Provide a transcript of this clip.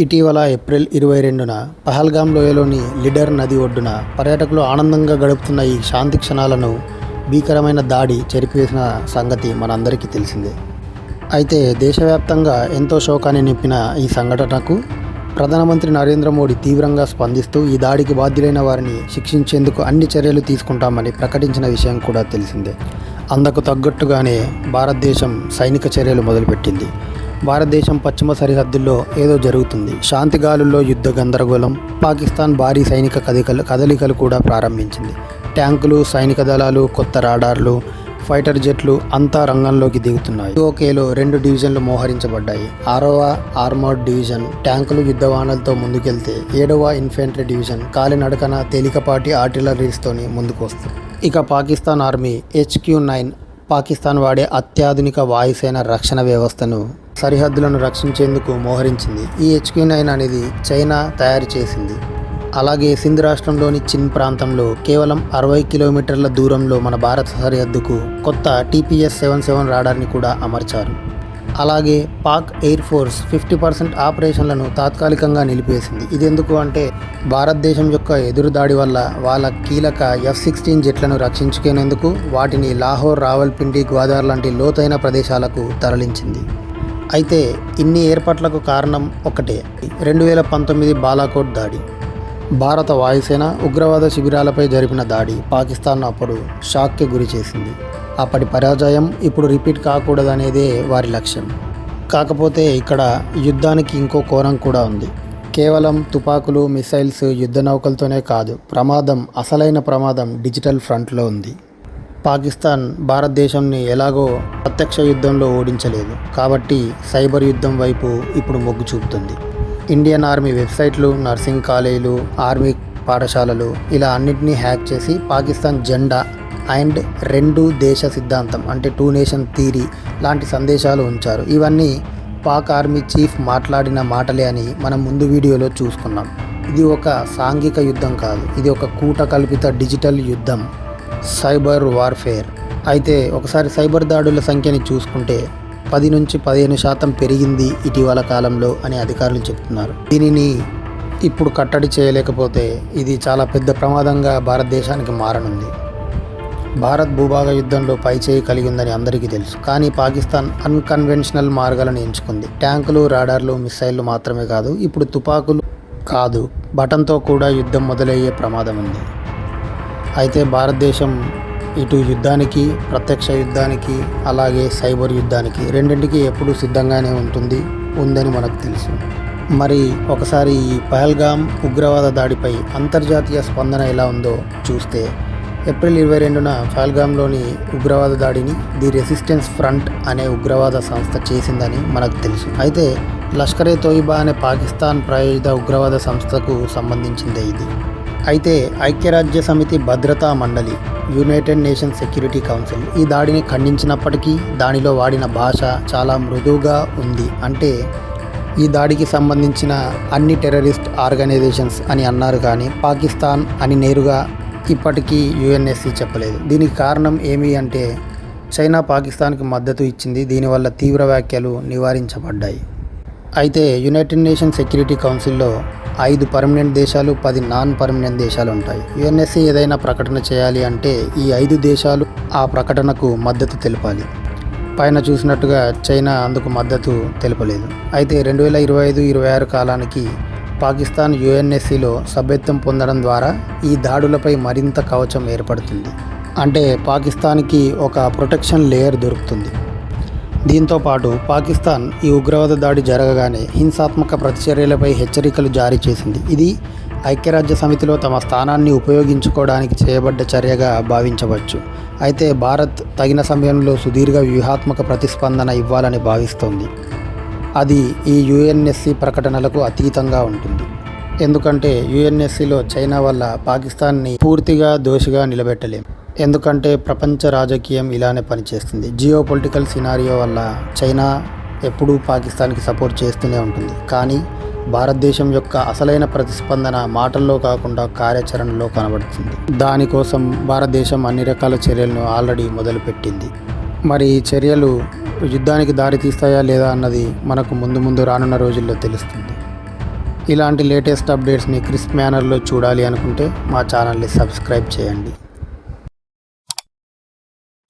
ఇటీవల ఏప్రిల్ 22న పహల్గామ్ లోయలోని లిడర్ నది ఒడ్డున పర్యాటకులు ఆనందంగా గడుపుతున్న ఈ శాంతి క్షణాలను భీకరమైన దాడి చెరిపివేసిన సంగతి మనందరికీ తెలిసిందే. అయితే దేశవ్యాప్తంగా ఎంతో శోకాన్ని నింపిన ఈ సంఘటనకు ప్రధానమంత్రి నరేంద్ర మోడీ తీవ్రంగా స్పందిస్తూ ఈ దాడికి బాధ్యులైన వారిని శిక్షించేందుకు అన్ని చర్యలు తీసుకుంటామని ప్రకటించిన విషయం కూడా తెలిసిందే. అందుకు తగ్గట్టుగానే భారతదేశం సైనిక చర్యలు మొదలుపెట్టింది. భారతదేశం పశ్చిమ సరిహద్దుల్లో ఏదో జరుగుతుంది. శాంతి గాలుల్లో యుద్ధ గందరగోళం. పాకిస్తాన్ భారీ సైనిక కదలికలు కూడా ప్రారంభించింది. ట్యాంకులు, సైనిక దళాలు, కొత్త రాడార్లు, ఫైటర్ జెట్లు అంతా రంగంలోకి దిగుతున్నాయి. ఓకేలో 2 డివిజన్లు మోహరించబడ్డాయి. 6వ ఆర్మర్డ్ డివిజన్ ట్యాంకులు, యుద్ధవాహనాలతో ముందుకెళ్తే 7వ ఇన్ఫెంట్రీ డివిజన్ కాలినడకన తేలికపాటి ఆర్టిలరీస్తోని ముందుకు వస్తుంది. ఇక పాకిస్తాన్ ఆర్మీ HQ-9 పాకిస్తాన్ వాడే అత్యాధునిక వాయుసేన రక్షణ వ్యవస్థను సరిహద్దులను రక్షించేందుకు మోహరించింది. ఈ HQ-9 అనేది చైనా తయారు చేసింది. అలాగే సింధ్ రాష్ట్రంలోని చిన్ ప్రాంతంలో కేవలం 60 కిలోమీటర్ల దూరంలో మన భారత సరిహద్దుకు కొత్త TPS-77 రాడార్ని కూడా అమర్చారు. అలాగే పాక్ ఎయిర్ ఫోర్స్ 50% ఆపరేషన్లను తాత్కాలికంగా నిలిపివేసింది. ఇది ఎందుకు అంటే భారతదేశం యొక్క ఎదురుదాడి వల్ల వాళ్ళ కీలక F-16 జెట్లను రక్షించుకునేందుకు వాటిని లాహోర్, రావల్పిండి, గ్వాదార్ లాంటి లోతైన ప్రదేశాలకు తరలించింది. అయితే ఇన్ని ఏర్పాట్లకు కారణం ఒకటే, 2019 బాలాకోట్ దాడి. భారత వాయుసేన ఉగ్రవాద శిబిరాలపై జరిపిన దాడి పాకిస్తాన్ అప్పుడు షాక్కి గురి చేసింది. అప్పటి పరాజయం ఇప్పుడు రిపీట్ కాకూడదనేదే వారి లక్ష్యం. కాకపోతే ఇక్కడ యుద్ధానికి ఇంకో కోణం కూడా ఉంది. కేవలం తుపాకులు, మిసైల్స్, యుద్ధ నౌకలతోనే కాదు, అసలైన ప్రమాదం డిజిటల్ ఫ్రంట్లో ఉంది. పాకిస్తాన్ భారతదేశంని ఎలాగో ప్రత్యక్ష యుద్ధంలో ఓడించలేదు కాబట్టి సైబర్ యుద్ధం వైపు ఇప్పుడు మొగ్గు చూపుతుంది. ఇండియన్ ఆర్మీ వెబ్సైట్లు, నర్సింగ్ కాలేజీలు, ఆర్మీ పాఠశాలలు ఇలా అన్నింటినీ హ్యాక్ చేసి పాకిస్తాన్ జెండా అండ్ 2 దేశ సిద్ధాంతం అంటే 2 నేషన్ థియరీ లాంటి సందేశాలు ఉంచారు. ఇవన్నీ పాక్ ఆర్మీ చీఫ్ మాట్లాడిన మాటలే అని మనం ముందు వీడియోలో చూసుకున్నాం. ఇది ఒక సాంఘిక యుద్ధం కాదు, ఇది ఒక కూటకల్పిత డిజిటల్ యుద్ధం, సైబర్ వార్ఫేర్. అయితే ఒకసారి సైబర్ దాడుల సంఖ్యని చూసుకుంటే 10 నుంచి 15% పెరిగింది ఇటీవల కాలంలో అని అధికారులు చెప్తున్నారు. దీనిని ఇప్పుడు కట్టడి చేయలేకపోతే ఇది చాలా పెద్ద ప్రమాదంగా భారతదేశానికి మారనుంది. భారత్ భూభాగ యుద్ధంలో పైచేయి కలిగి ఉందని అందరికీ తెలుసు. కానీ పాకిస్తాన్ అన్కన్వెన్షనల్ మార్గాలను ఎంచుకుంది. ట్యాంకులు, రాడార్లు, మిసైళ్లు మాత్రమే కాదు, ఇప్పుడు తుపాకులు కాదు, బటన్తో కూడా యుద్ధం మొదలయ్యే ప్రమాదం ఉంది. అయితే భారతదేశం ఇటు యుద్ధానికి, ప్రత్యక్ష యుద్ధానికి, అలాగే సైబర్ యుద్ధానికి రెండింటికి ఎప్పుడూ సిద్ధంగానే ఉందని మనకు తెలుసు. మరి ఒకసారి ఈ పహల్గామ్ ఉగ్రవాద దాడిపై అంతర్జాతీయ స్పందన ఎలా ఉందో చూస్తే, ఏప్రిల్ 22న పహల్గామ్లోని ఉగ్రవాద దాడిని ది రెసిస్టెన్స్ ఫ్రంట్ అనే ఉగ్రవాద సంస్థ చేసిందని మనకు తెలుసు. అయితే లష్కర్-ఏ-తోయిబా అనే పాకిస్తాన్ ప్రాయోజిత ఉగ్రవాద సంస్థకు సంబంధించిందే ఇది. అయితే ఐక్యరాజ్య సమితి భద్రతా మండలి, యునైటెడ్ నేషన్స్ సెక్యూరిటీ కౌన్సిల్ ఈ దాడిని ఖండించినప్పటికీ దానిలో వాడిన భాష చాలా మృదువుగా ఉంది. అంటే ఈ దాడికి సంబంధించిన అన్ని టెర్రరిస్ట్ ఆర్గనైజేషన్స్ అని అన్నారు, కానీ పాకిస్తాన్ అని నేరుగా ఇప్పటికీ UNSC చెప్పలేదు. దీనికి కారణం ఏమి అంటే చైనా పాకిస్తాన్కి మద్దతు ఇచ్చింది. దీనివల్ల తీవ్ర వ్యాఖ్యలు నివారించబడ్డాయి. అయితే యునైటెడ్ నేషన్స్ సెక్యూరిటీ కౌన్సిల్లో 5 పర్మనెంట్ దేశాలు, 10 నాన్ పర్మనెంట్ దేశాలు ఉంటాయి. UNSC ఏదైనా ప్రకటన చేయాలి అంటే ఈ 5 దేశాలు ఆ ప్రకటనకు మద్దతు తెలపాలి. పైన చూసినట్టుగా చైనా అందుకు మద్దతు తెలపలేదు. అయితే 2025-26 కాలానికి పాకిస్తాన్ UNSCలో సభ్యత్వం పొందడం ద్వారా ఈ దాడులపై మరింత కవచం ఏర్పడుతుంది. అంటే పాకిస్తాన్కి ఒక ప్రొటెక్షన్ లేయర్ దొరుకుతుంది. దీంతోపాటు పాకిస్తాన్ ఈ ఉగ్రవాద దాడి జరగగానే హింసాత్మక ప్రతిచర్యలపై హెచ్చరికలు జారీ చేసింది. ఇది ఐక్యరాజ్య సమితిలో తమ స్థానాన్ని ఉపయోగించుకోవడానికి చేయబడ్డ చర్యగా భావించవచ్చు. అయితే భారత్ తగిన సమయంలో సుదీర్ఘ వ్యూహాత్మక ప్రతిస్పందన ఇవ్వాలని భావిస్తోంది. అది ఈ UNSC ప్రకటనలకు అతీతంగా ఉంటుంది. ఎందుకంటే UNSCలో చైనా వల్ల పాకిస్తాన్ని పూర్తిగా దోషిగా నిలబెట్టలేం. ఎందుకంటే ప్రపంచ రాజకీయం ఇలానే పనిచేస్తుంది. జియో పొలిటికల్ సినారియో వల్ల చైనా ఎప్పుడూ పాకిస్తాన్కి సపోర్ట్ చేస్తూనే ఉంటుంది. కానీ భారతదేశం యొక్క అసలైన ప్రతిస్పందన మాటల్లో కాకుండా కార్యాచరణలో కనబడుతుంది. దానికోసం భారతదేశం అన్ని రకాల చర్యలను ఆల్రెడీ మొదలుపెట్టింది. మరి ఈ చర్యలు యుద్ధానికి దారితీస్తాయా లేదా అన్నది మనకు ముందు రానున్న రోజుల్లో తెలుస్తుంది. ఇలాంటి లేటెస్ట్ అప్డేట్స్ని క్రిస్ప్ మేనర్లో చూడాలి అనుకుంటే మా ఛానల్ని సబ్స్క్రైబ్ చేయండి.